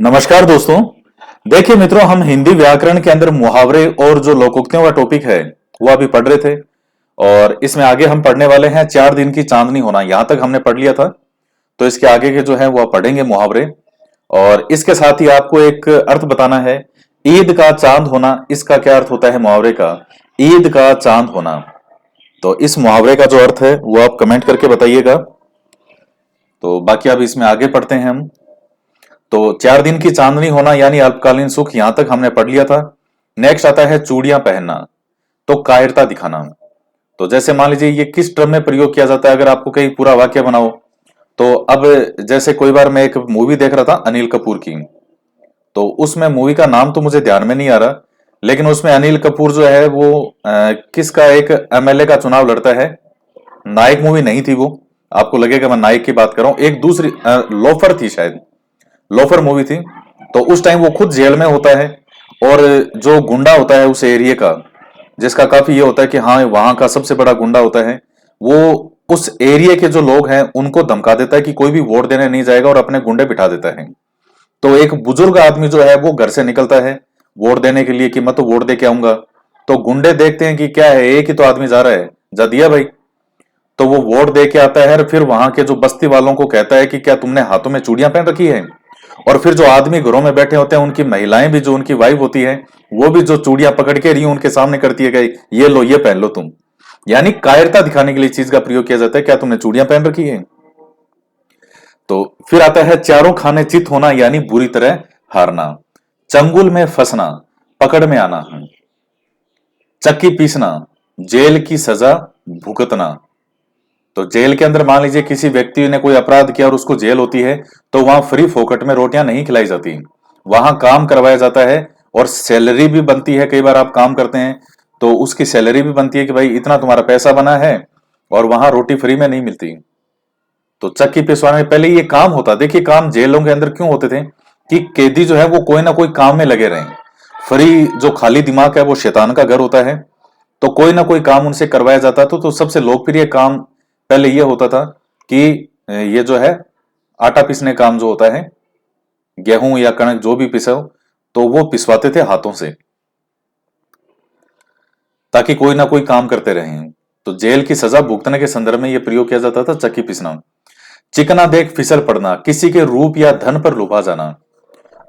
नमस्कार दोस्तों। देखिए मित्रों, हम हिंदी व्याकरण के अंदर मुहावरे और जो लोकोक्तियों का टॉपिक है वो अभी पढ़ रहे थे। और इसमें आगे हम पढ़ने वाले हैं 4 दिन की चांदनी होना। यहां तक हमने पढ़ लिया था, तो इसके आगे के जो है वो आप पढ़ेंगे मुहावरे। और इसके साथ ही आपको एक अर्थ बताना है। ईद का चांद होना, इसका क्या अर्थ होता है मुहावरे का? ईद का चांद होना। तो इस मुहावरे का जो अर्थ है वो आप कमेंट करके बताइएगा। तो बाकी अब इसमें आगे पढ़ते हैं हम। तो 4 दिन की चांदनी होना यानी अल्पकालीन सुख, यहां तक हमने पढ़ लिया था। नेक्स्ट आता है चूड़ियां पहनना, तो कायरता दिखाना। तो जैसे मान लीजिए ये किस क्रम में प्रयोग किया जाता है, अगर आपको कहीं पूरा वाक्य बनाओ। तो अब जैसे कोई बार मैं एक मूवी देख रहा था अनिल कपूर की, तो उसमें मूवी का नाम तो मुझे ध्यान में नहीं आ रहा, लेकिन उसमें अनिल कपूर जो है वो किसका एक एमएलए का चुनाव लड़ता है। नायक मूवी नहीं थी वो, आपको लगेगा मैं नायक की बात कर रहा हूं। एक दूसरी लोफर थी शायद, लोफर मूवी थी। तो उस टाइम वो खुद जेल में होता है, और जो गुंडा होता है उस एरिया का, जिसका काफी ये होता है कि हाँ वहां का सबसे बड़ा गुंडा होता है, वो उस एरिया के जो लोग हैं उनको धमका देता है कि कोई भी वोट देने नहीं जाएगा, और अपने गुंडे बिठा देता है। तो एक बुजुर्ग आदमी जो है वो घर से निकलता है वोट देने के लिए कि मैं तो वोट दे के आऊंगा। तो गुंडे देखते हैं कि क्या है, एक ही तो आदमी जा रहा है, जा दिया भाई। तो वो वोट दे के आता है और फिर वहां के जो बस्ती वालों को कहता है कि क्या तुमने हाथों में चूड़ियां पहन रखी है। और फिर जो आदमी घरों में बैठे होते हैं, उनकी महिलाएं भी, जो उनकी वाइफ होती है, वो भी जो चूड़ियां पकड़ के रही उनके सामने करती है कि ये लो, ये पहन लो तुम। यानी कायरता दिखाने के लिए चीज का प्रयोग किया जाता है, क्या तुमने चूड़ियां पहन रखी है। तो फिर आता है चारों खाने चित होना यानी बुरी तरह हारना। चंगुल में फंसना, पकड़ में आना। चक्की पीसना, जेल की सजा भुगतना। तो जेल के अंदर मान लीजिए किसी व्यक्ति ने कोई अपराध किया और उसको जेल होती है, तो वहां फ्री फोकट में रोटियां नहीं खिलाई जाती, वहां काम करवाया जाता है। और सैलरी भी बनती है, कई बार आप काम करते हैं तो उसकी सैलरी भी बनती है कि भाई इतना तुम्हारा पैसा बना है, और वहां रोटी फ्री में नहीं मिलती। तो चक्की पिसवाने में पहले ये काम होता, देखिए काम जेलों के अंदर क्यों होते थे कि कैदी जो है वो कोई ना कोई काम में लगे रहें। फ्री जो खाली दिमाग है वो शैतान का घर होता है। तो कोई ना कोई काम उनसे करवाया जाता था। तो सबसे लोकप्रिय काम पहले ये होता था कि ये जो है आटा पीसने काम जो होता है, गेहूं या कणक जो भी पिसो, तो वो पिसवाते थे हाथों से, ताकि कोई ना कोई काम करते रहें। तो जेल की सजा भुगतने के संदर्भ में यह प्रयोग किया जाता था चक्की पिसना। चिकना देख फिसल पड़ना, किसी के रूप या धन पर लुभा जाना।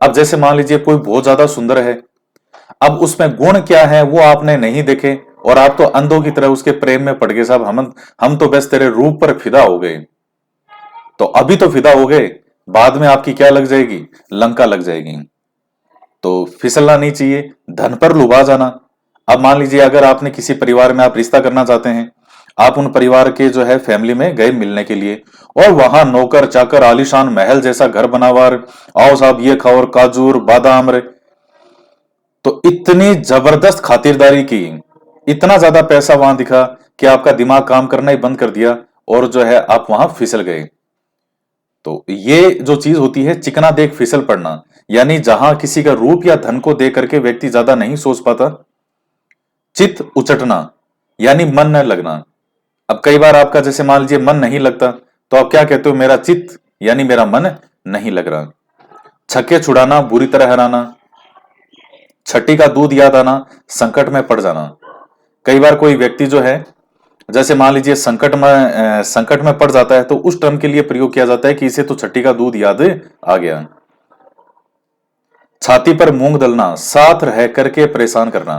अब जैसे मान लीजिए कोई बहुत ज्यादा सुंदर है, अब उसमें गुण क्या है वो आपने नहीं देखे, और आप तो अंधों की तरह उसके प्रेम में पड़ गए। साहब हम तो बस तेरे रूप पर फिदा हो गए। तो अभी तो फिदा हो गए, बाद में आपकी क्या लग जाएगी, लंका लग जाएगी। तो फिसलना नहीं चाहिए। धन पर लुभा जाना, अब मान लीजिए अगर आपने किसी परिवार में आप रिश्ता करना चाहते हैं, आप उन परिवार के जो है फैमिली में गए मिलने के लिए, और वहां नौकर चाकर आलीशान महल जैसा घर बना हुआ, आओ साहब ये खाओ और काजू और बादाम रे। तो इतनी जबरदस्त खातिरदारी की, इतना ज्यादा पैसा वहां दिखा कि आपका दिमाग काम करना ही बंद कर दिया, और जो है आप वहां फिसल गए। तो ये जो चीज होती है चिकना देख फिसल पड़ना, यानी जहां किसी का रूप या धन को देख करके व्यक्ति ज्यादा नहीं सोच पाता। चित उचटना यानी मन न लगना। अब कई बार आपका जैसे मान लीजिए मन नहीं लगता, तो आप क्या कहते हो, मेरा चित यानी मेरा मन नहीं लग रहा। छक्के छुड़ाना, बुरी तरह हराना। छठी का दूध याद आना, संकट में पड़ जाना। कई बार कोई व्यक्ति जो है, जैसे मान लीजिए संकट में पड़ जाता है, तो उस टर्म के लिए प्रयोग किया जाता है कि इसे तो छठी का दूध याद आ गया। छाती पर मूंग दलना, साथ रह करके परेशान करना।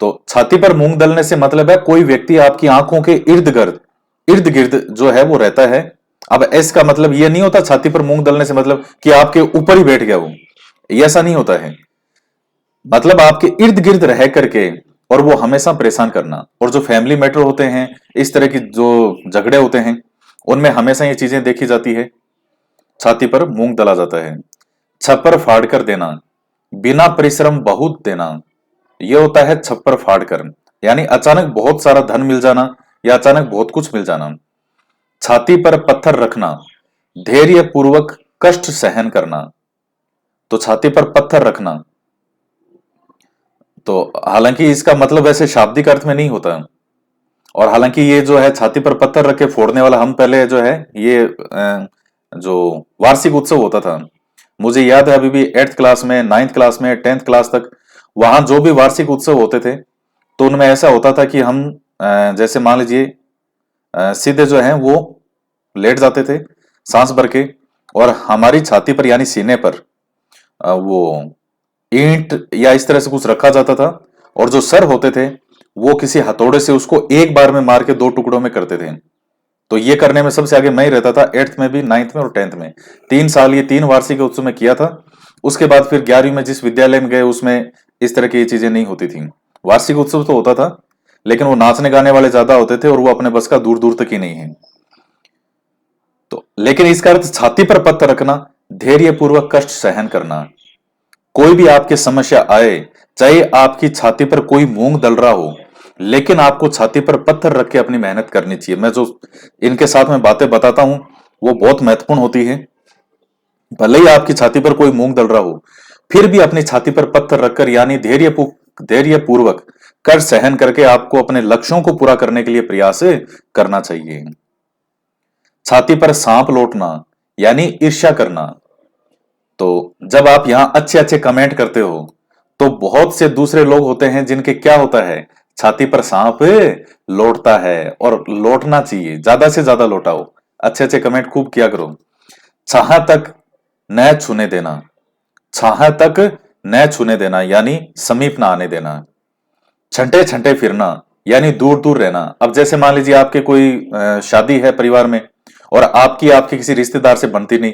तो छाती पर मूंग दलने से मतलब है कोई व्यक्ति आपकी आंखों के इर्द गिर्द जो है वो रहता है। अब इसका मतलब ये नहीं होता छाती पर मूंग दलने से मतलब कि आपके ऊपर ही बैठ गया वो, ऐसा नहीं होता है। मतलब आपके इर्द गिर्द रह करके, और वो हमेशा परेशान करना। और जो फैमिली मैटर होते हैं, इस तरह की जो झगड़े होते हैं, उनमें हमेशा ये चीजें देखी जाती है। छाती पर मूंग दला जाता है। छप्पर फाड़ कर देना, बिना परिश्रम बहुत देना। यह होता है छप्पर फाड़ कर, यानी अचानक बहुत सारा धन मिल जाना, या अचानक बहुत कुछ मिल जाना। छाती पर पत्थर रखना, धैर्य पूर्वक कष्ट सहन करना। तो छाती पर पत्थर रखना, तो हालांकि इसका मतलब वैसे शाब्दिक अर्थ में नहीं होता। और हालांकि ये जो है छाती पर पत्थर रख के फोड़ने वाला, हम पहले जो है ये जो वार्षिक उत्सव होता था, मुझे याद है अभी भी 8th क्लास में, 9th क्लास में, 10th क्लास तक वहां जो भी वार्षिक उत्सव होते थे तो उनमें ऐसा होता था कि हम जैसे मान लीजिए सीधे जो है वो लेट जाते थे सांस भर के, और हमारी छाती पर यानी सीने पर वो ईंट या इस तरह से कुछ रखा जाता था, और जो सर होते थे वो किसी हथौड़े से उसको एक बार में मार के 2 टुकड़ों में करते थे। तो ये करने में सबसे आगे मैं ही रहता था, 8th में भी, 9th में और 10th में। 3 साल ये 3 वार्षिक उत्सव में किया था। उसके बाद फिर 11वीं में जिस विद्यालय में गए उसमें इस तरह की ये चीजें नहीं होती थी। वार्षिक उत्सव तो होता था लेकिन वो नाचने गाने वाले ज्यादा होते थे और वो अपने बस का दूर दूर तक ही नहीं है। तो लेकिन इसका अर्थ छाती पर पत्थर रखना, धैर्य पूर्वक कष्ट सहन करना। कोई भी आपकी समस्या आए, चाहे आपकी छाती पर कोई मूंग दल रहा हो, लेकिन आपको छाती पर पत्थर रख के अपनी मेहनत करनी चाहिए। मैं जो इनके साथ में बातें बताता हूं वो बहुत महत्वपूर्ण होती है। भले ही आपकी छाती पर कोई मूंग दल रहा हो, फिर भी अपनी छाती पर पत्थर रखकर यानी धैर्य पूर्वक कर सहन करके आपको अपने लक्ष्यों को पूरा करने के लिए प्रयास करना चाहिए। छाती पर सांप लौटना यानी ईर्ष्या करना। तो जब आप यहां अच्छे अच्छे कमेंट करते हो तो बहुत से दूसरे लोग होते हैं जिनके क्या होता है, छाती पर सांप लौटता है, और लौटना चाहिए, ज्यादा से ज्यादा लौटाओ, अच्छे अच्छे कमेंट खूब किया करो। छाह तक न छूने देना, छाह तक न छूने देना यानी समीप ना आने देना। छंटे छंटे फिरना यानी दूर दूर रहना। अब जैसे मान लीजिए आपके कोई शादी है परिवार में और आपकी आपके किसी रिश्तेदार से बनती नहीं,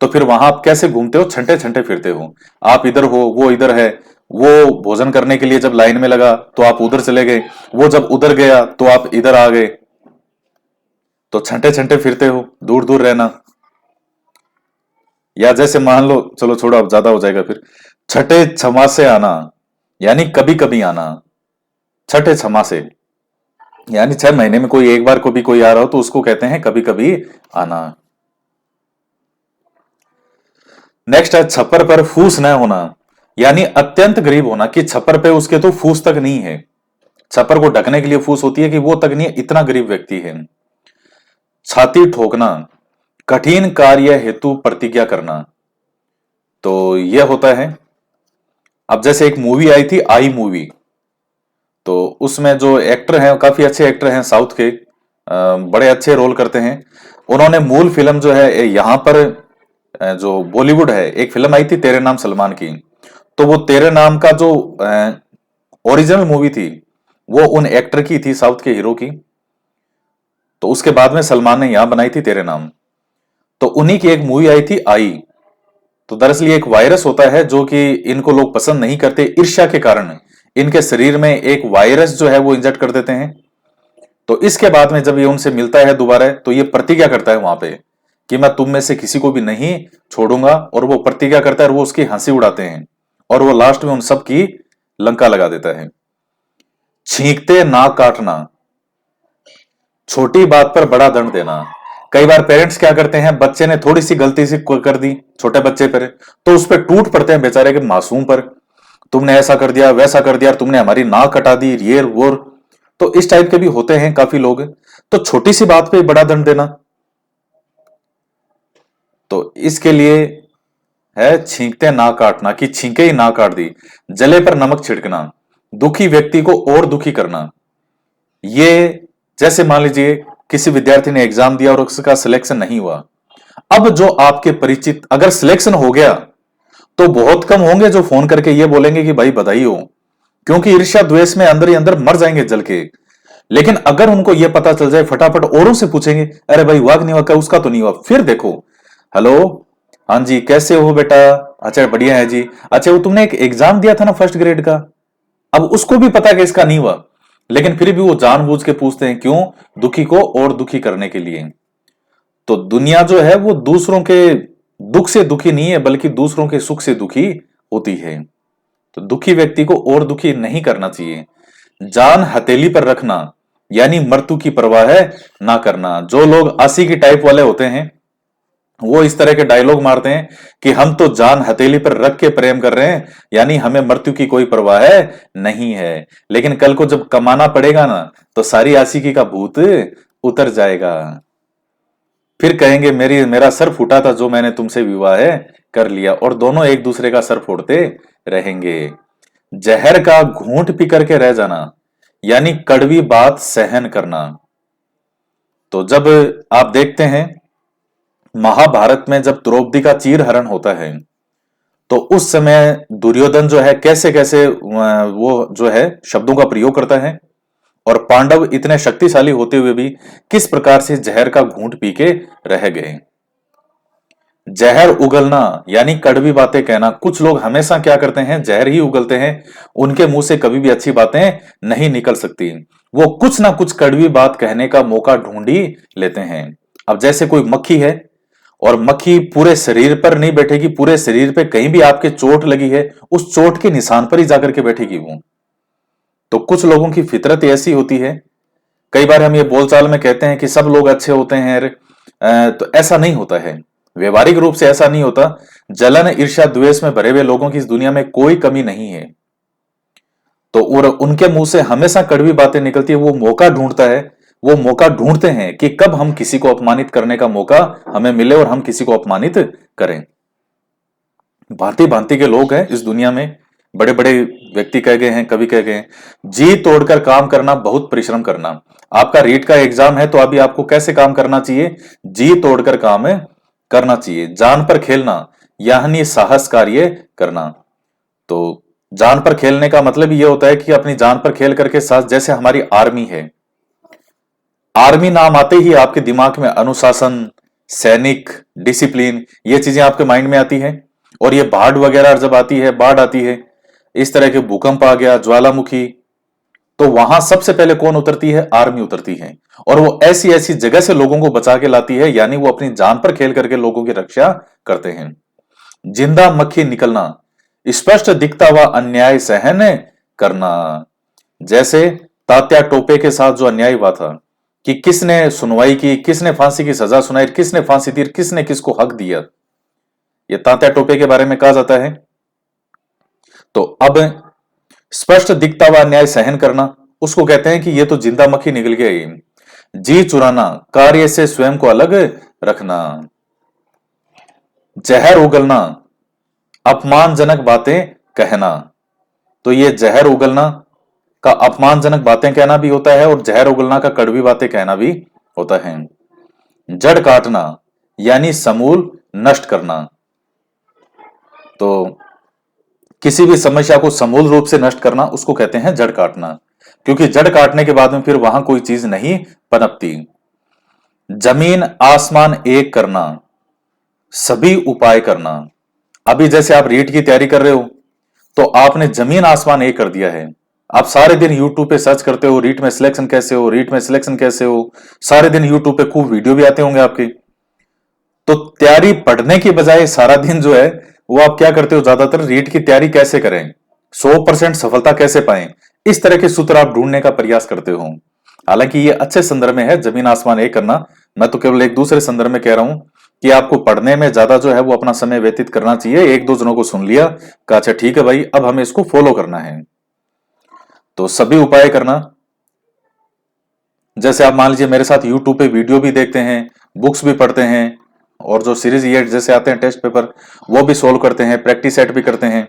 तो फिर वहां आप कैसे घूमते हो, छंटे छंटे फिरते हो। आप इधर हो, वो इधर है। वो भोजन करने के लिए जब लाइन में लगा तो आप उधर चले गए, वो जब उधर गया तो आप इधर आ गए। तो छंटे छंटे फिरते हो, दूर दूर रहना। या जैसे मान लो, चलो छोड़ो अब ज्यादा हो जाएगा फिर, छठे छमा से आना यानी कभी कभी आना। छठे छमा से यानी 6 महीने में कोई एक बार को भी कोई आ रहा हो तो उसको कहते हैं कभी कभी आना। नेक्स्ट है छप्पर पर फूस न होना यानी अत्यंत गरीब होना, कि छप्पर पे उसके तो फूस तक नहीं है। छप्पर को ढकने के लिए फूस होती है कि वो तक नहीं है, इतना गरीब व्यक्ति है। छाती ठोकना, कठिन कार्य हेतु प्रतिज्ञा करना। तो यह होता है, अब जैसे एक मूवी आई थी आई मूवी, तो उसमें जो एक्टर हैं काफी अच्छे एक्टर हैं साउथ के, बड़े अच्छे रोल करते हैं। उन्होंने मूल फिल्म जो है यहाँ पर जो बॉलीवुड है, एक फिल्म आई थी तेरे नाम सलमान की, तो वो तेरे नाम का जो ओरिजिनल मूवी थी वो उन एक्टर की थी, साउथ के हीरो की। तो उसके बाद में सलमान ने यहां बनाई थी तेरे नाम। तो उन्हीं की एक मूवी आई थी आई। तो दरअसल ये एक वायरस होता है जो कि इनको लोग पसंद नहीं करते, ईर्ष्या के कारण इनके शरीर में एक वायरस जो है वो इंजेक्ट कर देते हैं। तो इसके बाद में जब ये उनसे मिलता है दोबारा तो ये प्रतिज्ञा करता है वहां पे कि मैं तुम में से किसी को भी नहीं छोड़ूंगा, और वो प्रतिज्ञा करता है और वो उसकी हंसी उड़ाते हैं, और वो लास्ट में उन सब की लंका लगा देता है। छींकते नाक काटना, छोटी बात पर बड़ा दंड देना। कई बार पेरेंट्स क्या करते हैं, बच्चे ने थोड़ी सी गलती सी कर दी छोटे बच्चे पर, तो उस पर टूट पड़ते हैं बेचारे के मासूम पर, तुमने ऐसा कर दिया वैसा कर दिया, तुमने हमारी नाक कटा दी, ये वो। तो इस टाइप के भी होते हैं काफी लोग। तो छोटी सी बात पे बड़ा दंड देना, तो इसके लिए है छींकते ना काटना, कि छींके ही ना काट दी। जले पर नमक छिड़कना, दुखी व्यक्ति को और दुखी करना। ये जैसे मान लीजिए किसी विद्यार्थी ने एग्जाम दिया और उसका सिलेक्शन नहीं हुआ, अब जो आपके परिचित अगर सिलेक्शन हो गया तो बहुत कम होंगे जो फोन करके ये बोलेंगे कि भाई बधाई हो, क्योंकि ईर्ष्या द्वेष में अंदर ही अंदर मर जाएंगे जल के। लेकिन अगर उनको यह पता चल जाए, फटाफट औरों से पूछेंगे, अरे भाई हुआ कि नहीं हुआ, क्या उसका तो नहीं हुआ, फिर देखो, हेलो, हाँ जी कैसे हो बेटा, अच्छा बढ़िया है जी, अच्छा वो तुमने एक एग्जाम दिया था ना फर्स्ट ग्रेड का, अब उसको भी पता है कि इसका नहीं हुआ, लेकिन फिर भी वो जानबूझ के पूछते हैं, क्यों, दुखी को और दुखी करने के लिए। तो दुनिया जो है वो दूसरों के दुख से दुखी नहीं है बल्कि दूसरों के सुख से दुखी होती है। तो दुखी व्यक्ति को और दुखी नहीं करना चाहिए। जान हथेली पर रखना यानी मृत्यु की परवाह है ना करना। जो लोग आशिकी टाइप वाले होते हैं वो इस तरह के डायलॉग मारते हैं कि हम तो जान हथेली पर रख के प्रेम कर रहे हैं, यानी हमें मृत्यु की कोई परवाह है नहीं है, लेकिन कल को जब कमाना पड़ेगा ना तो सारी आशिकी का भूत उतर जाएगा। फिर कहेंगे मेरा सर फूटा था जो मैंने तुमसे विवाह है कर लिया और दोनों एक दूसरे का सर फोड़ते रहेंगे। जहर का घूंट पी करके रह जाना यानी कड़वी बात सहन करना। तो जब आप देखते हैं महाभारत में जब द्रौपदी का चीरहरण होता है तो उस समय दुर्योधन जो है कैसे कैसे वो जो है शब्दों का प्रयोग करता है और पांडव इतने शक्तिशाली होते हुए भी किस प्रकार से जहर का घूंट पी के रह गए। जहर उगलना यानी कड़वी बातें कहना। कुछ लोग हमेशा क्या करते हैं, जहर ही उगलते हैं, उनके मुंह से कभी भी अच्छी बातें नहीं निकल सकती। वो कुछ ना कुछ कड़वी बात कहने का मौका ढूंढ ही लेते हैं। अब जैसे कोई मक्खी है और मक्खी पूरे शरीर पर नहीं बैठेगी, पूरे शरीर पे कहीं भी आपके चोट लगी है उस चोट के निशान पर ही जाकर के बैठेगी वो। तो कुछ लोगों की फितरत ऐसी होती है। कई बार हम ये बोलचाल में कहते हैं कि सब लोग अच्छे होते हैं, तो ऐसा नहीं होता है, व्यवहारिक रूप से ऐसा नहीं होता। जलन ईर्ष्या द्वेष में भरे हुए लोगों की इस दुनिया में कोई कमी नहीं है। तो और उनके मुंह से हमेशा कड़वी बातें निकलती है। वो मौका ढूंढता है, वो मौका ढूंढते हैं कि कब हम किसी को अपमानित करने का मौका हमें मिले और हम किसी को अपमानित करें। भांति भांति के लोग हैं इस दुनिया में। बड़े बड़े व्यक्ति कह गए हैं, कवि कह गए हैं, जी तोड़कर काम करना, बहुत परिश्रम करना। आपका रीट का एग्जाम है तो अभी आपको कैसे काम करना चाहिए, जी तोड़कर काम करना चाहिए। जान पर खेलना यानी साहस कार्य करना। तो जान पर खेलने का मतलब ये होता है कि अपनी जान पर खेल करके साथ, जैसे हमारी आर्मी है, आर्मी नाम आते ही आपके दिमाग में अनुशासन, सैनिक, डिसिप्लिन, ये चीजें आपके माइंड में आती हैं। और ये बाढ़ वगैरह जब आती है, बाढ़ आती है, इस तरह के भूकंप आ गया, ज्वालामुखी, तो वहां सबसे पहले कौन उतरती है, आर्मी उतरती है। और वो ऐसी ऐसी जगह से लोगों को बचा के लाती है, यानी वो अपनी जान पर खेल करके लोगों की रक्षा करते हैं। जिंदा मक्खी निकलना, स्पष्ट दिखता हुआ अन्याय सहन करना। जैसे तात्या टोपे के साथ जो अन्याय हुआ था कि किसने सुनवाई की, किसने फांसी की सजा सुनाई, किसने फांसी दी, किसने किसको हक दिया, ये तात्या टोपे के बारे में कहा जाता है। तो अब स्पष्ट दिखता हुआ अन्याय सहन करना, उसको कहते हैं कि ये तो जिंदा मक्खी निकल गई। जी चुराना, कार्य से स्वयं को अलग रखना। जहर उगलना, अपमानजनक बातें कहना। तो ये जहर उगलना का अपमानजनक बातें कहना भी होता है और जहर उगलना का कड़वी बातें कहना भी होता है। जड़ काटना यानी समूल नष्ट करना। तो किसी भी समस्या को समूल रूप से नष्ट करना, उसको कहते हैं जड़ काटना, क्योंकि जड़ काटने के बाद में फिर वहां कोई चीज नहीं पनपती। जमीन आसमान एक करना, सभी उपाय करना। अभी जैसे आप रीट की तैयारी कर रहे हो तो आपने जमीन आसमान एक कर दिया है। आप सारे दिन यूट्यूब पे सर्च करते हो, रीट में सिलेक्शन कैसे हो, रीट में सिलेक्शन कैसे हो, सारे दिन यूट्यूब पे खूब वीडियो भी आते होंगे आपके। तो तैयारी पढ़ने की बजाय सारा दिन जो है वो आप क्या करते हो, ज्यादातर रीट की तैयारी कैसे करें, 100% सफलता कैसे पाएं, इस तरह के सूत्र आप ढूंढने का प्रयास करते हो। हालांकि ये अच्छे संदर्भ में है, जमीन आसमान एक करना। मैं तो केवल एक दूसरे संदर्भ में कह रहा हूं कि आपको पढ़ने में ज्यादा जो है वो अपना समय व्यतीत करना चाहिए। एक दो जनों को सुन लिया, कहा अच्छा ठीक है भाई, अब हमें इसको फॉलो करना है। तो सभी उपाय करना, जैसे आप मान लीजिए मेरे साथ यूट्यूब पे वीडियो भी देखते हैं, बुक्स भी पढ़ते हैं, और जो सीरीज ये जैसे आते हैं टेस्ट पेपर वो भी सोल्व करते हैं, प्रैक्टिस सेट भी करते हैं।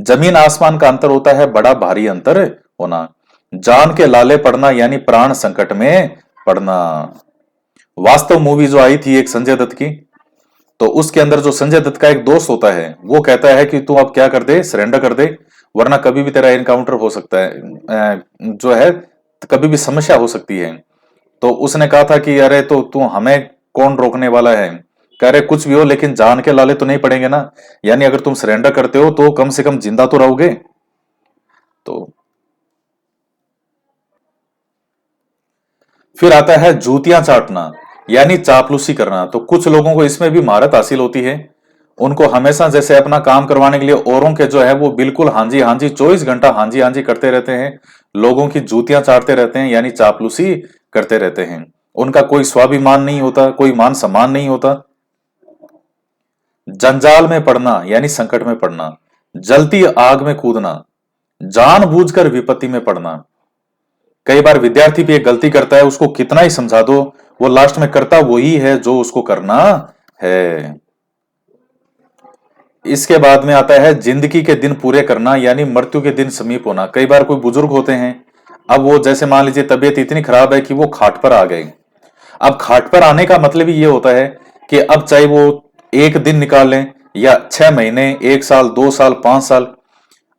जमीन आसमान का अंतर होता है बड़ा भारी अंतर होना। जान के लाले पड़ना यानी प्राण संकट में पड़ना। वास्तव मूवी जो आई थी एक संजय दत्त की, तो उसके अंदर जो संजय दत्त का एक दोस्त होता है वो कहता है कि तू अब क्या कर दे, सरेंडर कर दे, वरना कभी भी तेरा एनकाउंटर हो सकता है, जो है कभी भी समस्या हो सकती है। तो उसने कहा था कि अरे तो तू हमें कौन रोकने वाला है, कह रहे कुछ भी हो लेकिन जान के लाले तो नहीं पड़ेंगे ना, यानी अगर तुम सरेंडर करते हो तो कम से कम जिंदा तो रहोगे। तो फिर आता है जूतियां चाटना यानी चापलूसी करना। तो कुछ लोगों को इसमें भी महारत हासिल होती है, उनको हमेशा जैसे अपना काम करवाने के लिए औरों के जो है वो बिल्कुल हांजी हांजी 24 घंटा हांजी हांजी करते रहते हैं, लोगों की जूतियां चाटते रहते हैं, यानी चापलूसी करते रहते हैं। उनका कोई स्वाभिमान नहीं होता, कोई मान सम्मान नहीं होता। जंजाल में पड़ना यानी संकट में पड़ना। जलती आग में कूदना, जानबूझकर विपत्ति में पड़ना। कई बार विद्यार्थी भी एक गलती करता है, उसको कितना ही समझा दो वो लास्ट में करता वही है जो उसको करना है। इसके बाद में आता है जिंदगी के दिन पूरे करना, यानी मृत्यु के दिन समीप होना। कई बार कोई बुजुर्ग होते हैं, अब वो जैसे मान लीजिए तबीयत इतनी खराब है कि वो खाट पर आ गए। अब खाट पर आने का मतलब ही ये होता है कि अब चाहे वो एक दिन निकाल लें या 6 महीने, 1 साल, 2 साल, 5 साल,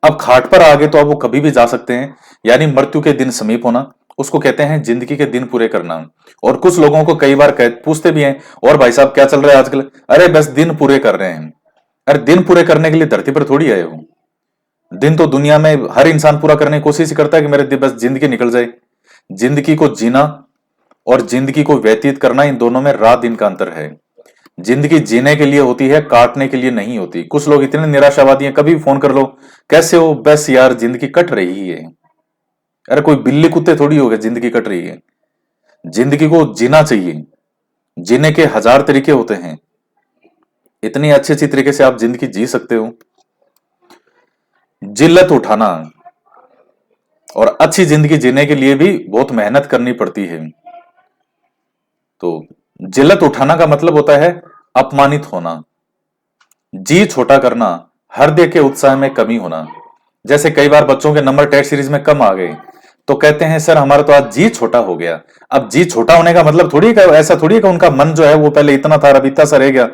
अब खाट पर आ गए तो अब वो कभी भी जा सकते हैं। यानी मृत्यु के दिन समीप होना, उसको कहते हैं जिंदगी के दिन पूरे करना। और कुछ लोगों को कई बार पूछते भी हैं, और भाई साहब क्या चल रहा है आजकल? अरे बस दिन पूरे कर रहे हैं। अरे दिन पूरे करने के लिए धरती पर थोड़ी आए हो। दिन तो दुनिया में हर इंसान पूरा करने की कोशिश करता है कि मेरे बस जिंदगी निकल जाए। जिंदगी को जीना और जिंदगी को व्यतीत करना, इन दोनों में रात दिन का अंतर है। जिंदगी जीने के लिए होती है, काटने के लिए नहीं होती। कुछ लोग इतने निराशावादी हैं, कभी भी फोन कर लो, कैसे हो? बस यार जिंदगी कट रही है। अरे कोई बिल्ली कुत्ते थोड़ी हो गए जिंदगी कट रही है। जिंदगी को जीना चाहिए। जीने के हजार तरीके होते हैं, इतनी अच्छी अच्छी तरीके से आप जिंदगी जी सकते हो। जिल्लत उठाना, और अच्छी जिंदगी जीने के लिए भी बहुत मेहनत करनी पड़ती है। तो जिल्लत उठाना का मतलब होता है अपमानित होना, जी छोटा करना, हृदय के उत्साह में कमी होना। जैसे कई बार बच्चों के नंबर टेस्ट सीरीज में कम आ गए तो कहते हैं सर हमारा तो आज जी छोटा हो गया। अब जी छोटा होने का मतलब थोड़ी का ऐसा थोड़ी का उनका मन जो है वो पहले इतना था अब इतना सा रह गया,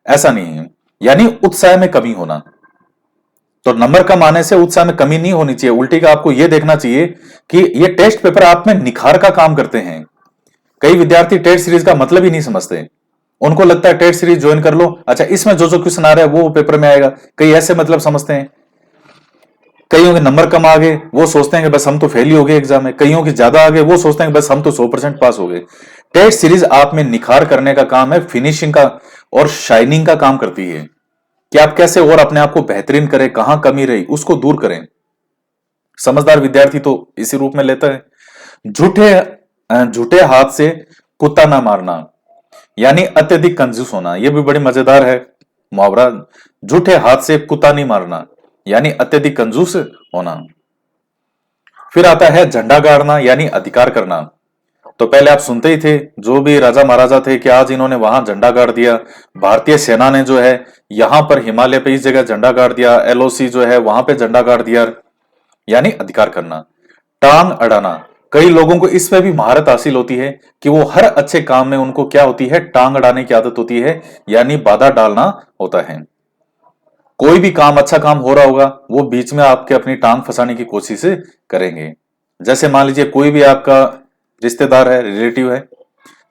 ऐसा नहीं है। यानी उत्साह में कमी होना। तो नंबर कम आने से उत्साह में कमी नहीं होनी चाहिए, उल्टी का आपको यह देखना चाहिए कि ये टेस्ट पेपर आप में निखार का काम करते हैं। कई विद्यार्थी टेस्ट सीरीज का मतलब ही नहीं समझते। उनको लगता है टेस्ट सीरीज ज्वाइन कर लो, अच्छा इसमें जो जो क्वेश्चन आ रहा है वो पेपर में आएगा। कई ऐसे मतलब समझते हैं। कईयों के नंबर कम आ गए, वो सोचते हैं कि बस हम तो फेल ही हो गए एग्जाम में। कईयों के ज्यादा आ गए, वो सोचते हैं कि बस हम तो 100% पास हो गए। टेस्ट सीरीज आप में निखार करने का काम है, फिनिशिंग का और शाइनिंग का काम करती है कि आप कैसे और अपने आप को बेहतरीन करें, कहां कमी रही उसको दूर करें। समझदार विद्यार्थी तो इसी रूप में लेता है। झूठे झूठे हाथ से कुत्ता ना मारना, यानी अत्यधिक कंजूस होना। यह भी बड़ी मजेदार है मुहावरा। झूठे हाथ से कुत्ता नहीं मारना, यानी अत्यधिक कंजूस होना। फिर आता है झंडा गाड़ना, यानी अधिकार करना। तो पहले आप सुनते ही थे जो भी राजा महाराजा थे कि आज इन्होंने वहां झंडा गाड़ दिया। भारतीय सेना ने जो है यहां पर हिमालय पे इस जगह झंडा गाड़ दिया, एलओसी जो है वहां पे झंडा गाड़ दिया, यानी अधिकार करना। टांग अड़ाना, कई लोगों को इसमें भी महारत हासिल होती है कि वो हर अच्छे काम में उनको क्या होती है, टांग अड़ाने की आदत होती है, यानी बाधा डालना होता है। कोई भी काम अच्छा काम हो रहा होगा वो बीच में आपके अपनी टांग फंसाने की कोशिश करेंगे। जैसे मान लीजिए कोई भी आपका रिश्तेदार है, रिलेटिव है।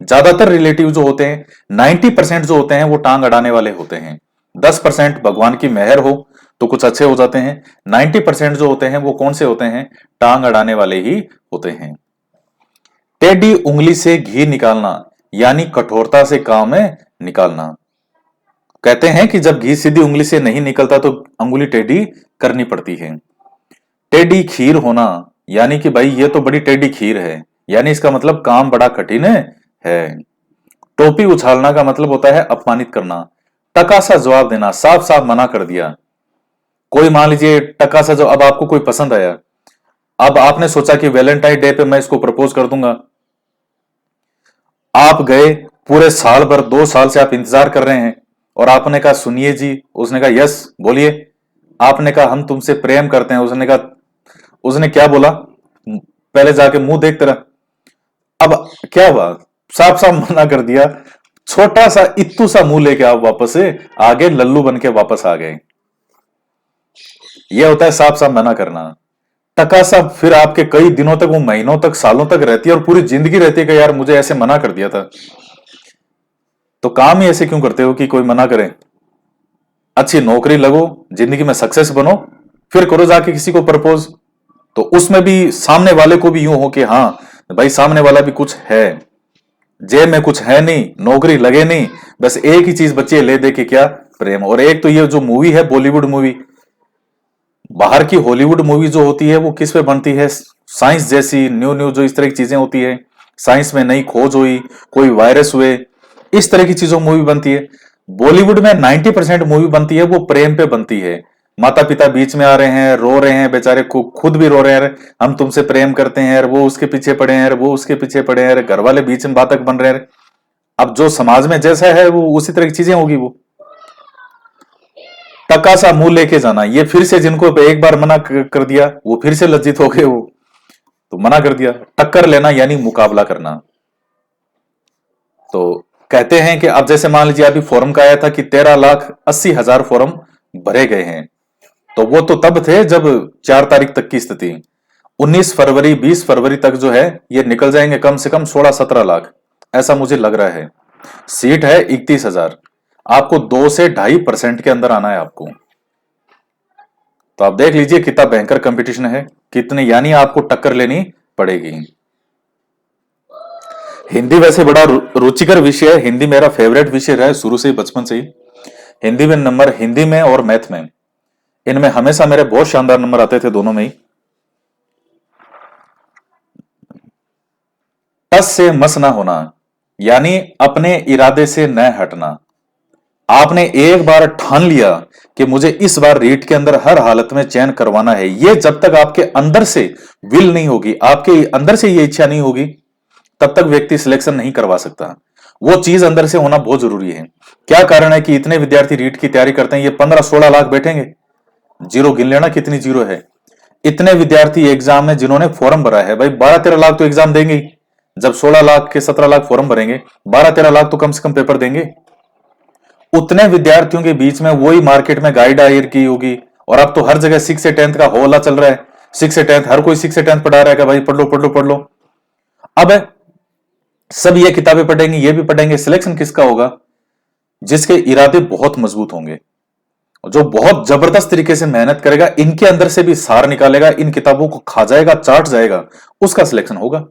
ज्यादातर रिलेटिव जो होते हैं 90% जो होते हैं वो टांग अड़ाने वाले होते हैं। 10% भगवान की मेहर हो तो कुछ अच्छे हो जाते हैं। 90% जो होते हैं वो कौन से होते हैं? टांग अड़ाने वाले ही होते हैं। टेढ़ी उंगली से घी निकालना, यानी कठोरता से काम निकालना। कहते हैं कि जब घी सीधी उंगली से नहीं निकलता तो अंगुली टेढ़ी करनी पड़ती है। टेढ़ी खीर होना, यानी कि भाई ये तो बड़ी टेढ़ी खीर है, यानी इसका मतलब काम बड़ा कठिन है। टोपी उछालना का मतलब होता है अपमानित करना। टका सा जवाब देना, साफ साफ मना कर दिया। कोई मान लीजिए टका सा जो अब आपको कोई पसंद आया, अब आपने सोचा कि वैलेंटाइन डे पे मैं इसको प्रपोज कर दूंगा। आप गए, पूरे साल भर 2 साल से आप इंतजार कर रहे हैं और आपने कहा सुनिए जी, उसने कहा यस बोलिए। आपने कहा हम तुमसे प्रेम करते हैं, उसने कहा, उसने क्या बोला? पहले जाके मुंह देख तेरा। अब क्या हुआ? साफ साफ मना कर दिया। छोटा सा इत्तू सा मुंह लेके आप वापस से आगे लल्लू बन के वापस आ गए। यह होता है साफ साफ मना करना। टका सा फिर आपके कई दिनों तक, वो महीनों तक, सालों तक रहती है और पूरी जिंदगी रहती है कि यार मुझे ऐसे मना कर दिया था। तो काम ही ऐसे क्यों करते हो कि कोई मना करे? अच्छी नौकरी लगो, जिंदगी में सक्सेस बनो, फिर करो जाके किसी को प्रपोज। तो उसमें भी सामने वाले को भी यूं हो कि हाँ भाई सामने वाला भी कुछ है, जेब में कुछ है नहीं, नौकरी लगे नहीं, बस एक ही चीज बची है ले दे के क्या, प्रेम। और एक तो ये जो मूवी है बॉलीवुड मूवी, बाहर की हॉलीवुड मूवी जो होती है वो किस पे बनती है? साइंस जैसी न्यू न्यू जो इस तरह की चीजें होती है, साइंस में नई खोज हुई, कोई वायरस हुए, इस तरह की चीजों मूवी बनती है। बॉलीवुड में 90% मूवी बनती है वो प्रेम पे बनती है। माता पिता बीच में आ रहे हैं, रो रहे हैं बेचारे, खुद भी रो रहे हैं, हम तुमसे प्रेम करते हैं, वो उसके पीछे पड़े हैं, वो उसके पीछे पड़े हैं, घर वाले बीच में बातक बन रहे हैं। अब जो समाज में जैसा है वो उसी तरह की चीजें होगी वो। टका सा मुंह लेके जाना। ये फिर से जिनको एक बार मना कर दिया वो फिर से लज्जित हो गए, वो तो मना कर दिया। टक्कर लेना यानी मुकाबला करना। तो कहते हैं कि अब जैसे मान लीजिए अभी फॉर्म का आया था कि 13,80,000 फॉर्म भरे गए हैं, तो वो तो तब थे जब 4 तारीख तक की स्थिति। 19 फरवरी 20 फरवरी तक जो है ये निकल जाएंगे कम से कम 16-17 लाख, ऐसा मुझे लग रहा है। सीट है 31,000। आपको 2 से 2.5% के अंदर आना है आपको। तो आप देख लीजिए कितना भयंकर कंपटीशन है, कितने यानी आपको टक्कर लेनी पड़ेगी। हिंदी वैसे बड़ा रुचिकर विषय है। हिंदी मेरा फेवरेट विषय रहा है शुरू से ही, बचपन से ही। हिंदी में नंबर, हिंदी में और मैथ में, इनमें हमेशा मेरे बहुत शानदार नंबर आते थे, दोनों में ही। टस से मस ना होना यानी अपने इरादे से न हटना। आपने एक बार ठान लिया कि मुझे इस बार रीट के अंदर हर हालत में चयन करवाना है, ये जब तक आपके अंदर से विल नहीं होगी, आपके अंदर से ये इच्छा नहीं होगी, तब तक व्यक्ति सिलेक्शन नहीं करवा सकता। वो चीज अंदर से होना बहुत जरूरी है। क्या कारण है कि इतने विद्यार्थी रीट की तैयारी करते हैं, ये 15-16 लाख बैठेंगे, जीरो गिन लेना कितनी जीरो है। इतने विद्यार्थी एग्जाम में जिन्होंने फॉर्म भरा है, भाई 12-13 लाख तो एग्जाम देंगे ही। जब 16 लाख के 17 लाख फॉर्म भरेंगे, 12-13 लाख तो कम से कम पेपर देंगे। उतने विद्यार्थियों के बीच में वही मार्केट में गाइड हायर की होगी, और अब तो हर जगह 6 से 10th का होला चल रहा है। 6 से 10th, हर कोई 6 से 10th पढ़ा रहा है कि भाई पढ़ लो पढ़ लो पढ़ लो। अब सब ये किताबें पढ़ेंगे, ये भी पढ़ेंगे, सिलेक्शन किसका होगा? जिसके इरादे बहुत मजबूत होंगे, जो बहुत जबरदस्त तरीके से मेहनत करेगा, इनके अंदर से भी सार निकालेगा, इन किताबों को खा जाएगा, चाट जाएगा, उसका सिलेक्शन होगा।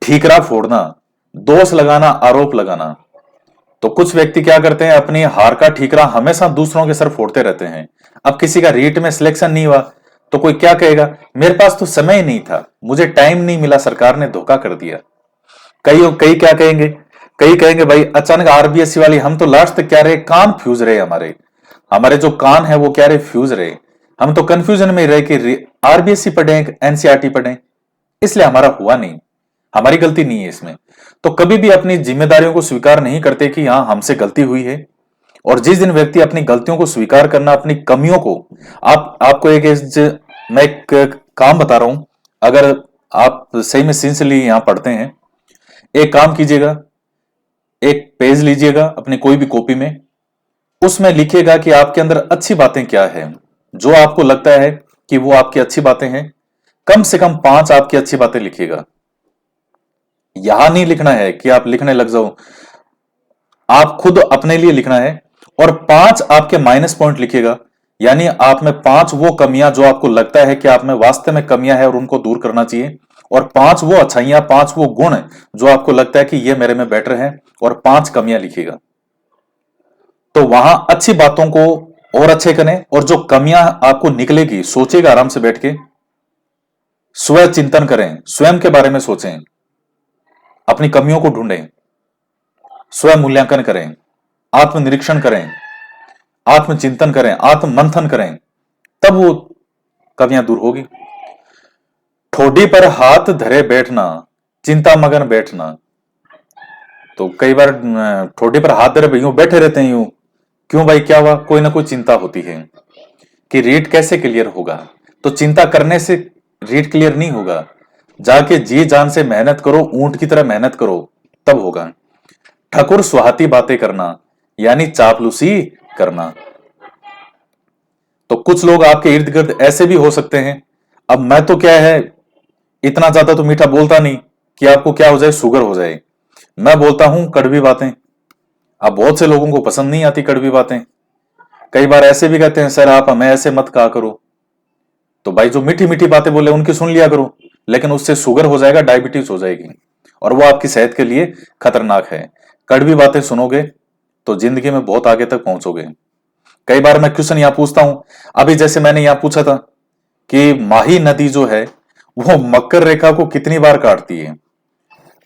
ठीकरा फोड़ना, दोष लगाना, आरोप लगाना। तो कुछ व्यक्ति क्या करते हैं, अपनी हार का ठीकरा हमेशा दूसरों के सर फोड़ते रहते हैं। अब किसी का रीट में सिलेक्शन नहीं हुआ तो कोई क्या कहेगा, मेरे पास तो समय ही नहीं था, मुझे टाइम नहीं मिला, सरकार ने धोखा कर दिया। कई कई क्या कहेंगे, कई कहेंगे भाई अचानक आरबीएससी वाली, हम तो लास्ट तक क्या रहे, कान फ्यूज रहे, हमारे हमारे जो कान है वो क्या रहे, फ्यूज रहे। हम तो कंफ्यूजन में रहे कि आरबीएससी पढ़े एनसीईआरटी पढ़े, इसलिए हमारा हुआ नहीं। हमारी गलती नहीं है इसमें। तो कभी भी अपनी जिम्मेदारियों को स्वीकार नहीं करते कि हाँ हमसे गलती हुई है। और जिस दिन व्यक्ति अपनी गलतियों को स्वीकार करना, अपनी कमियों को, आपको मैं एक काम बता रहा हूं, अगर आप सही में सिंसियरली यहां पढ़ते हैं, एक काम कीजिएगा, एक पेज लीजिएगा अपनी कोई भी कॉपी में, उसमें लिखिएगा कि आपके अंदर अच्छी बातें क्या है, जो आपको लगता है कि वो आपकी अच्छी बातें हैं। कम से कम 5 आपकी अच्छी बातें लिखिएगा। यहां नहीं लिखना है कि आप लिखने लग जाओ, आप खुद अपने लिए लिखना है। और 5 आपके माइनस पॉइंट लिखिएगा, यानी आप में 5 वो कमियां जो आपको लगता है कि आप में वास्तव में कमियां है और उनको दूर करना चाहिए। और 5 वो अच्छाइयां, 5 वो गुण जो आपको लगता है कि ये मेरे में बेटर है, और 5 कमियां लिखिएगा। तो वहां अच्छी बातों को और अच्छे करें, और जो कमियां आपको निकलेगी, सोचेगा आराम से बैठ के, स्व चिंतन करें, स्वयं के बारे में सोचें, अपनी कमियों को ढूंढें, स्व मूल्यांकन करें, आत्मनिरीक्षण करें, आत्मचिंतन करें, आत्म मंथन करें, तब वो कमियां दूर होगी। ठोडी पर हाथ धरे बैठना, चिंता मगन बैठना। तो कई बार ठोडी पर हाथ धरे यूं बैठे रहते हैं, यूं क्यों भाई, क्या हुआ? कोई ना कोई चिंता होती है कि रीट कैसे क्लियर होगा। तो चिंता करने से रीट क्लियर नहीं होगा, जाके जी जान से मेहनत करो, ऊंट की तरह मेहनत करो, तब होगा। ठकुर सुहाती बातें करना यानी चापलूसी करना। तो कुछ लोग आपके इर्द गिर्द ऐसे भी हो सकते हैं। अब मैं तो क्या है, इतना ज्यादा तो मीठा बोलता नहीं कि आपको क्या हो जाए, शुगर हो जाए। मैं बोलता हूं कड़वी बातें। अब बहुत से लोगों को पसंद नहीं आती कड़वी बातें। कई बार ऐसे भी कहते हैं, सर आप हमें ऐसे मत कहा करो। तो भाई जो मीठी मीठी बातें बोले उनकी सुन लिया करो, लेकिन उससे शुगर हो जाएगा, डायबिटीज हो जाएगी, और वो आपकी सेहत के लिए खतरनाक है। कड़वी बातें सुनोगे तो जिंदगी में बहुत आगे तक पहुंचोगे। कई बार मैं क्वेश्चन यहां पूछता हूं, अभी जैसे मैंने यहां पूछा था कि माही नदी जो है वो मकर रेखा को कितनी बार काटती है।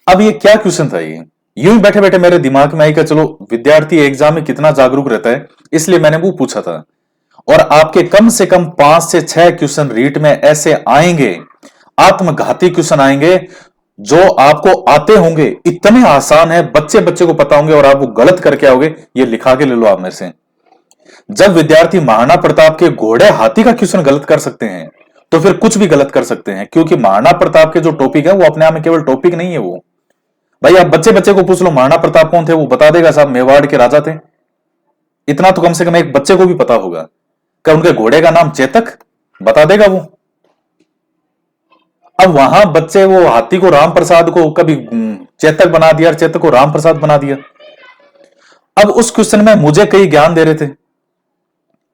अब ये क्या क्वेश्चन था, ये यूं ही बैठे बैठे मेरे दिमाग में आई कि चलो विद्यार्थी एग्जाम में कितना जागरूक रहता है, इसलिए मैंने वो पूछा था। और आपके कम से कम 5 से 6 क्वेश्चन रीट में ऐसे आएंगे, आत्मघाती क्वेश्चन आएंगे, जो आपको आते होंगे, इतने आसान है, बच्चे बच्चे को पता होंगे, और आप वो गलत करके आओगे। ये लिखा के ले लो आप मेरे से, जब विद्यार्थी महाराणा प्रताप के घोड़े हाथी का क्वेश्चन गलत कर सकते हैं तो फिर कुछ भी गलत कर सकते हैं, क्योंकि महाराणा प्रताप के जो टॉपिक है वो अपने आप में केवल टॉपिक नहीं है। वो भाई आप बच्चे बच्चे को पूछ लो महाराणा प्रताप कौन थे, वो बता देगा साहब मेवाड़ के राजा थे। इतना तो कम से कम एक बच्चे को भी पता होगा। क्या उनके घोड़े का नाम चेतक, बता देगा वो। अब वहां बच्चे वो हाथी को राम प्रसाद को कभी चेतक बना दिया और चेतक को राम प्रसाद बना दिया। अब उस क्वेश्चन में मुझे कई ज्ञान दे रहे थे,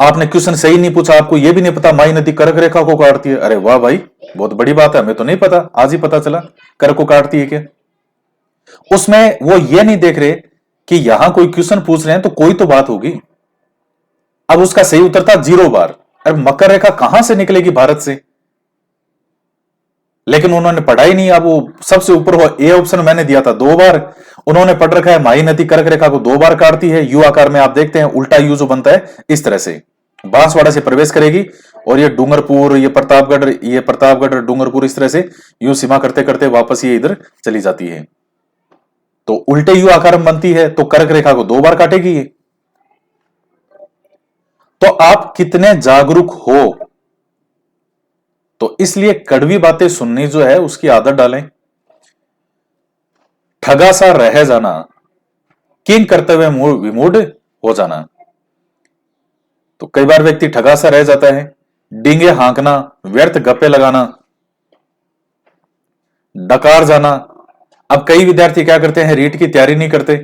आपने क्वेश्चन सही नहीं पूछा, आपको यह भी नहीं पता माई नदी कर्क रेखा को काटती है। अरे वाह भाई, बहुत बड़ी बात है, हमें तो नहीं पता, आज ही पता चला कर्क को काटती है क्या। उसमें वो ये नहीं देख रहे कि यहां कोई क्वेश्चन पूछ रहे हैं तो कोई तो बात होगी। अब उसका सही उत्तर था 0 बार। अरे मकर रेखा कहां से निकलेगी भारत से, लेकिन उन्होंने पढ़ा ही नहीं। अब वो सबसे ऊपर हुआ ए ऑप्शन मैंने दिया था 2 बार, उन्होंने पढ़ रखा है माही नदी कर्क रेखा को 2 बार काटती है। यू आकार में आप देखते हैं उल्टा यू जो बनता है इस तरह से बांसवाड़ा से प्रवेश करेगी और ये डूंगरपुर, ये प्रतापगढ़ डूंगरपुर इस तरह से यू सीमा करते करते वापस ये इधर चली जाती है। तो उल्टे यू आकार में बनती है तो कर्क रेखा को 2 बार काटेगी ये। तो आप कितने जागरूक हो, तो इसलिए कड़वी बातें सुननी जो है उसकी आदत डालें। ठगा सा रह जाना, किंग करते हुए विमूढ़ हो जाना। तो कई बार व्यक्ति ठगा सा रह जाता है। डींगे हाँकना, व्यर्थ गप्पे लगाना, डकार जाना। अब कई विद्यार्थी क्या करते हैं, रीट की तैयारी नहीं करते,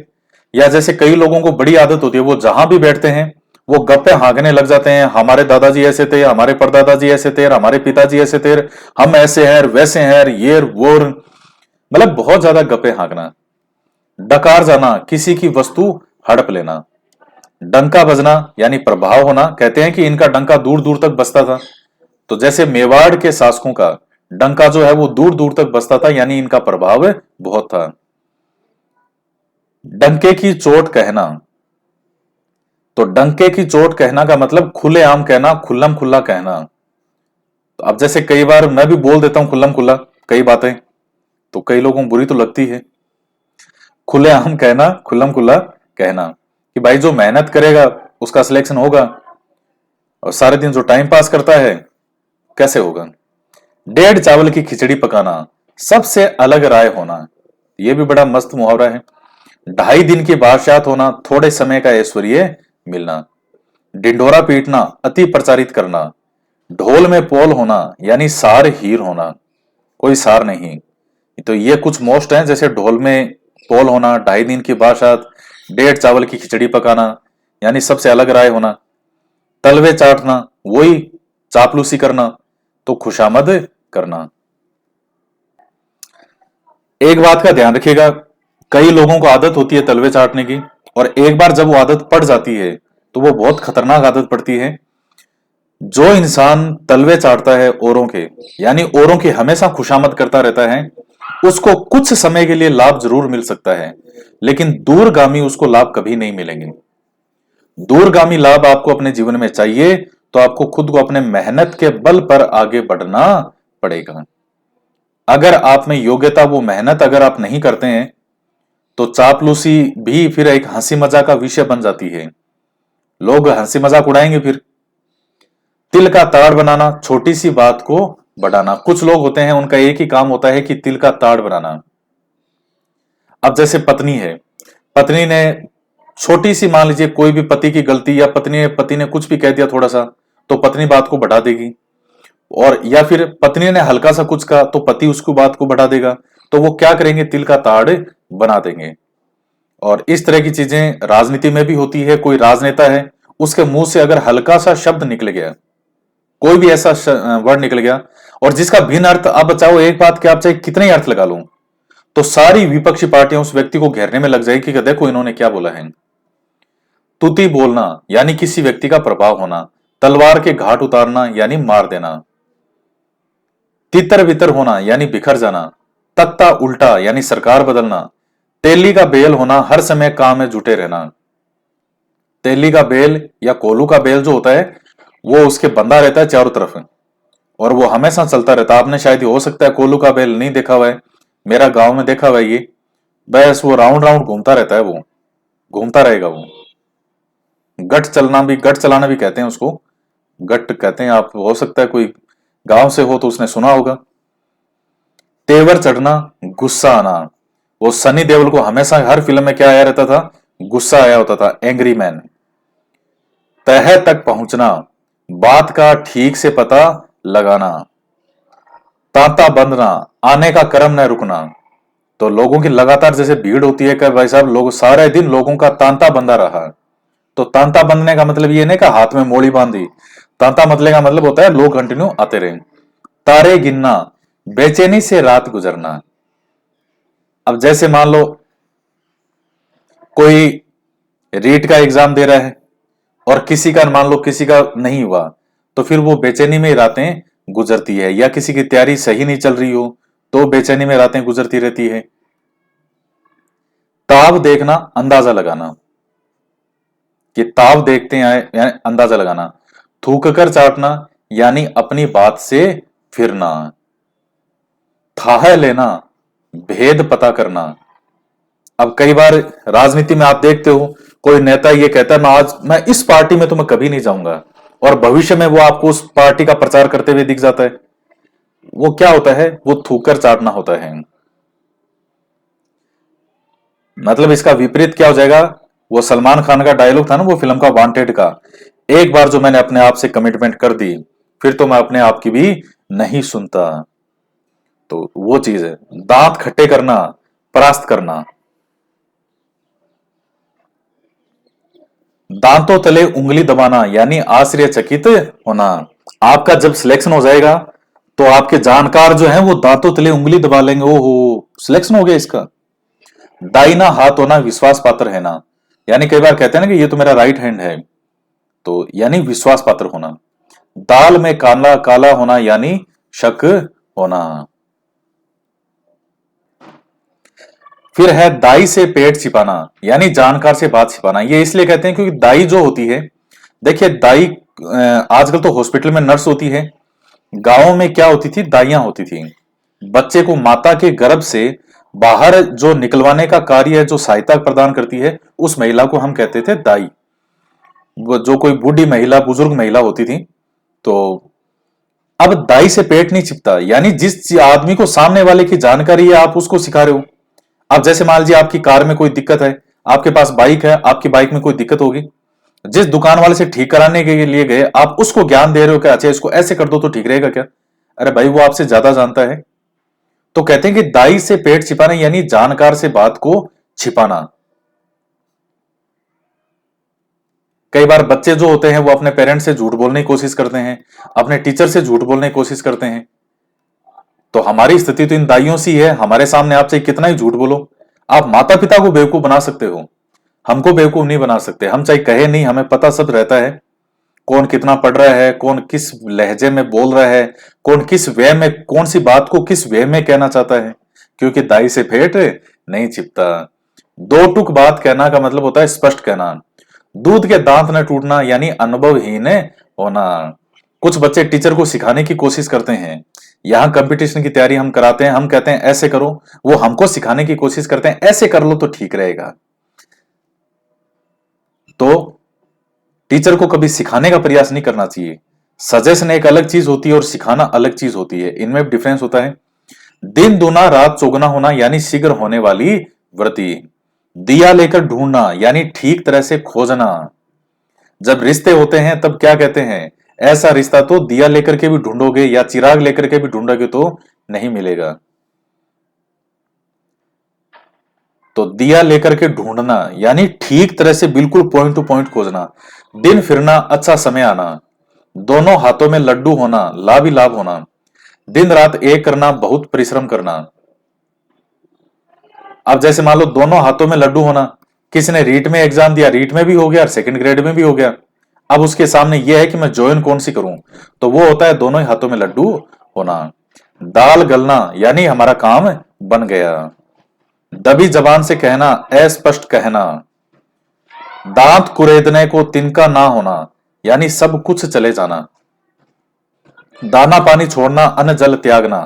या जैसे कई लोगों को बड़ी आदत होती है वो जहां भी बैठते हैं वो गप्पे हाँकने लग जाते हैं। हमारे दादाजी ऐसे थे, हमारे परदादाजी ऐसे थे, हमारे पिताजी ऐसे थे, हम ऐसे हैं वैसे हैं, ये वो, मतलब बहुत ज्यादा गप्पे हाँकना। डकार जाना, किसी की वस्तु हड़प लेना। डंका बजना यानी प्रभाव होना, कहते हैं कि इनका डंका दूर दूर तक बजता था। तो जैसे मेवाड़ के शासकों का डंका जो है वो दूर दूर तक बजता था, यानी इनका प्रभाव बहुत था। डंके की चोट कहना, तो डंके की चोट कहना का मतलब खुलेआम कहना, खुल्लम खुल्ला कहना। तो अब जैसे कई बार मैं भी बोल देता हूं खुल्लम खुल्ला कई बातें, तो कई लोगों को बुरी तो लगती है। खुलेआम कहना, खुल्लम खुल्ला कहना कि भाई जो मेहनत करेगा उसका सिलेक्शन होगा, और सारे दिन जो टाइम पास करता है कैसे होगा। डेढ़ चावल की खिचड़ी पकाना, सबसे अलग राय होना, यह भी बड़ा मस्त मुहावरा है। 2.5 दिन की बादशाहत होना, थोड़े समय का ऐश्वर्य मिलना। डिंडोरा पीटना, अति प्रचारित करना। ढोल में पोल होना यानी सार हीर होना, कोई सार नहीं। तो ये कुछ मोस्ट हैं, जैसे ढोल में पोल होना, 2.5 दिन की बादशाहत, डेढ़ चावल की खिचड़ी पकाना यानी सबसे अलग राय होना, तलवे चाटना वही चापलूसी करना, तो खुशामद करना। एक बात का ध्यान रखिएगा, कई लोगों को आदत होती है तलवे चाटने की, और एक बार जब वो आदत पड़ जाती है तो वो बहुत खतरनाक आदत पड़ती है। जो इंसान तलवे चाटता है औरों के, यानी औरों की हमेशा खुशामद करता रहता है, उसको कुछ समय के लिए लाभ जरूर मिल सकता है, लेकिन दूरगामी उसको लाभ कभी नहीं मिलेंगे। दूरगामी लाभ आपको अपने जीवन में चाहिए तो आपको खुद को अपने मेहनत के बल पर आगे बढ़ना पड़ेगा। अगर आप में योग्यता, वो मेहनत अगर आप नहीं करते हैं तो चापलूसी भी फिर एक हंसी मजाक का विषय बन जाती है, लोग हंसी मजाक उड़ाएंगे। फिर तिल का ताड़ बनाना, छोटी सी बात को बढ़ाना। कुछ लोग होते हैं उनका एक ही काम होता है कि तिल का ताड़ बनाना। अब जैसे पत्नी है, पत्नी ने छोटी सी, मान लीजिए कोई भी पति की गलती, या पति ने कुछ भी कह दिया थोड़ा सा, तो पत्नी बात को बढ़ा देगी, और या फिर पत्नी ने हल्का सा कुछ कहा तो पति उसको बात को बढ़ा देगा, तो वो क्या करेंगे, तिल का ताड़ बना देंगे। और इस तरह की चीजें राजनीति में भी होती है। कोई राजनेता है, उसके मुंह से अगर हल्का सा शब्द निकल गया, कोई भी ऐसा वर्ड निकल गया और जिसका भिन्न अर्थ, आप चाहो एक बात के आप चाहे कितने ही अर्थ लगा लो, तो सारी विपक्षी पार्टियां उस व्यक्ति को घेरने में लग जाएगी कि देखो इन्होंने क्या बोला है। तुति बोलना यानी किसी व्यक्ति का प्रभाव होना। तलवार के घाट उतारना यानी मार देना। तितर बितर होना यानी बिखर जाना। तख्ता उल्टा यानी सरकार बदलना। तेली का बेल होना, हर समय काम में जुटे रहना। तेली का बेल या कोलू का बेल जो होता है वो उसके बंधा रहता है चारों तरफ, और वो हमेशा चलता रहता है। आपने शायद हो सकता है कोलू का बेल नहीं देखा हुआ है, मेरा गांव में देखा हुआ है ये, बस वो राउंड राउंड घूमता रहता है, वो घूमता रहेगा, वो गट चलना भी, गट चलाना भी कहते हैं उसको, गट कहते हैं। आप हो सकता है कोई गांव से हो तो उसने सुना होगा। तेवर चढ़ना, गुस्सा आना। वो सनी देओल को हमेशा हर फिल्म में क्या आया रहता था? गुस्सा आया होता था, एंग्री मैन। तह तक पहुंचना, बात का ठीक से पता लगाना। तांता बंधना, आने का क्रम न रुकना। तो लोगों की लगातार जैसे भीड़ होती है कि भाई साहब लोग सारे दिन लोगों का तांता बंधा रहा। तो तांता बंधने का मतलब ये नहीं कि हाथ में मोड़ी बांधी। तांता मतले का मतलब होता है लोग कंटिन्यू आते रहे। तारे गिनना, बेचैनी से रात गुजरना। अब जैसे मान लो कोई रीट का एग्जाम दे रहा है और किसी का मान लो किसी का नहीं हुआ, तो फिर वो बेचैनी में रातें गुजरती है। या किसी की तैयारी सही नहीं चल रही हो तो बेचैनी में रातें गुजरती रहती है। ताव देखना, अंदाजा लगाना, कि ताव देखते हैं यानी अंदाजा लगाना। थूक कर चाटना यानी अपनी बात से फिरना। थाह लेना, भेद पता करना। अब कई बार राजनीति में आप देखते हो कोई नेता ये कहता है मैं इस पार्टी में तो मैं कभी नहीं जाऊंगा, और भविष्य में वो आपको उस पार्टी का प्रचार करते हुए दिख जाता है। वो क्या होता है? वो थूकर चाटना होता है। मतलब इसका विपरीत क्या हो जाएगा? वो सलमान खान का डायलॉग था ना वो फिल्म का वांटेड का, एक बार जो मैंने अपने आप से कमिटमेंट कर दी फिर तो मैं अपने आप की भी नहीं सुनता। तो वो चीज है। दांत खट्टे करना, परास्त करना। दांतों तले उंगली दबाना यानी आश्चर्यचकित होना। आपका जब सिलेक्शन हो जाएगा तो आपके जानकार जो हैं वो दांतों तले उंगली दबा लेंगे, ओहो सिलेक्शन हो गया इसका। दाहिना हाथ होना विश्वास पात्र है ना, यानी कई बार कहते हैं ना कि ये तो मेरा राइट हैंड है, तो यानी विश्वास पात्र होना। दाल में काला काला होना यानी शक होना। फिर है दाई से पेट छिपाना यानी जानकार से बात छिपाना। ये इसलिए कहते हैं क्योंकि दाई जो होती है, देखिए दाई आजकल तो हॉस्पिटल में नर्स होती है, गांवों में क्या होती थी? दाइयां होती थी। बच्चे को माता के गर्भ से बाहर जो निकलवाने का कार्य है, जो सहायता प्रदान करती है, उस महिला को हम कहते थे दाई। वो जो कोई बूढ़ी महिला, बुजुर्ग महिला होती थी। तो अब दाई से पेट नहीं छिपता, यानी जिस आदमी को सामने वाले की जानकारी है आप उसको सिखा रहे हो। अब जैसे मान लीजिए आपकी कार में कोई दिक्कत है, आपके पास बाइक है, आपकी बाइक में कोई दिक्कत होगी, जिस दुकान वाले से ठीक कराने के लिए गए आप उसको ज्ञान दे रहे हो कि अच्छा इसको ऐसे कर दो तो ठीक रहेगा क्या? अरे भाई वो आपसे ज्यादा जानता है। तो कहते हैं कि दाई से पेट छिपाना यानी जानकार से बात को छिपाना। कई बार बच्चे जो होते हैं वो अपने पेरेंट्स से झूठ बोलने की कोशिश करते हैं, अपने टीचर से झूठ बोलने की कोशिश करते हैं। तो हमारी स्थिति तो इन दाइयों सी है, हमारे सामने आप चाहे कितना ही झूठ बोलो, आप माता पिता को बेवकूफ बना सकते हो, हमको बेवकूफ नहीं बना सकते। हम चाहे कहे नहीं, हमें पता सब रहता है, कौन कितना पढ़ रहा है, कौन किस लहजे में बोल रहा है, कौन किस वे में, कौन सी बात को किस वे में कहना चाहता है, क्योंकि दाई से पेट नहीं छिपता। दो टूक बात कहना का मतलब होता है स्पष्ट कहना। दूध के दांत न टूटना यानी अनुभवहीन होना। कुछ बच्चे टीचर को सिखाने की कोशिश करते हैं, यहाँ कंपटीशन की तैयारी हम कराते हैं, हम कहते हैं ऐसे करो, वो हमको सिखाने की कोशिश करते हैं ऐसे कर लो तो ठीक रहेगा। तो टीचर को कभी सिखाने का प्रयास नहीं करना चाहिए। सजेशन एक अलग चीज होती है और सिखाना अलग चीज होती है, इनमें डिफरेंस होता है। दिन दूना रात चौगुना होना यानी शीघ्र होने वाली व्रति। दिया लेकर ढूंढना यानी ठीक तरह से खोजना। जब रिश्ते होते हैं तब क्या कहते हैं? ऐसा रिश्ता तो दिया लेकर के भी ढूंढोगे या चिराग लेकर के भी ढूंढोगे तो नहीं मिलेगा। तो दिया लेकर के ढूंढना यानी ठीक तरह से बिल्कुल पॉइंट टू पॉइंट खोजना। दिन फिरना, अच्छा समय आना। दोनों हाथों में लड्डू होना, लाभ ही लाभ होना। दिन रात एक करना, बहुत परिश्रम करना। अब जैसे मान लो दोनों हाथों में लड्डू होना, किसी ने रीट में एग्जाम दिया, रीट में भी हो गया और सेकंड ग्रेड में भी हो गया। अब उसके सामने यह है कि मैं ज्वाइन कौन सी करूं, तो वो होता है दोनों ही हाथों में लड्डू होना। दाल गलना यानी हमारा काम बन गया। दबी जबान से कहना, अस्पष्ट कहना। दांत कुरेदने को तिनका ना होना यानी सब कुछ चले जाना। दाना पानी छोड़ना, अन्न जल त्यागना।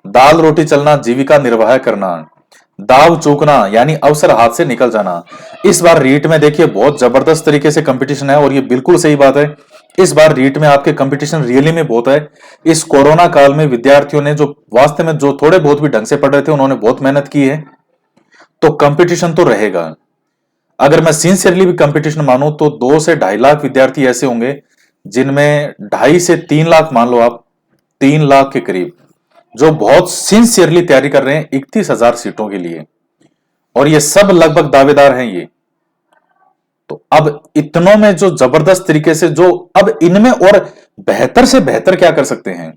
दाल रोटी चलना, जीविका निर्वाह करना। दाव चूकना यानी अवसर हाथ से निकल जाना। इस बार रीट में देखिए बहुत जबरदस्त तरीके से कंपटीशन है और ये बिल्कुल सही बात है। इस बार रीट में आपके कंपटीशन रियली में बहुत है। इस कोरोना काल में विद्यार्थियों ने जो वास्तव में जो थोड़े बहुत भी ढंग से पढ़ रहे थे उन्होंने बहुत मेहनत की है, तो कंपटीशन तो रहेगा। अगर मैं सिंसियरली भी कंपटीशन मानूं तो 2 से 2.5 लाख विद्यार्थी ऐसे होंगे जिनमें 2.5 से 3 लाख, मान लो आप 3 लाख के करीब, जो बहुत सिंसियरली तैयारी कर रहे हैं 31,000 सीटों के लिए, और ये सब लगभग दावेदार हैं ये। तो अब इतनों में जो जबरदस्त तरीके से जो अब इनमें और बेहतर से बेहतर क्या कर सकते हैं,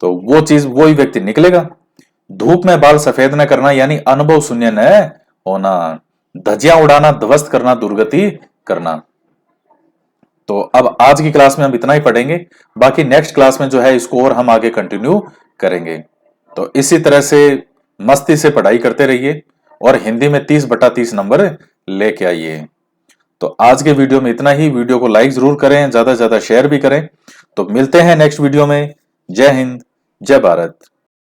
तो वो चीज वही व्यक्ति निकलेगा। धूप में बाल सफेद न करना यानी अनुभव शून्य न होना, धज्जियां उड़ाना, ध्वस्त करना, दुर्गति करना। तो अब आज की क्लास में हम इतना ही पढ़ेंगे, बाकी नेक्स्ट क्लास में जो है इसको और हम आगे कंटिन्यू करेंगे। तो इसी तरह से मस्ती से पढ़ाई करते रहिए और हिंदी में 30/30 नंबर लेके आइए। तो आज के वीडियो में इतना ही। वीडियो को लाइक जरूर करें, ज्यादा से ज्यादा शेयर भी करें। तो मिलते हैं नेक्स्ट वीडियो में। जय हिंद, जय भारत।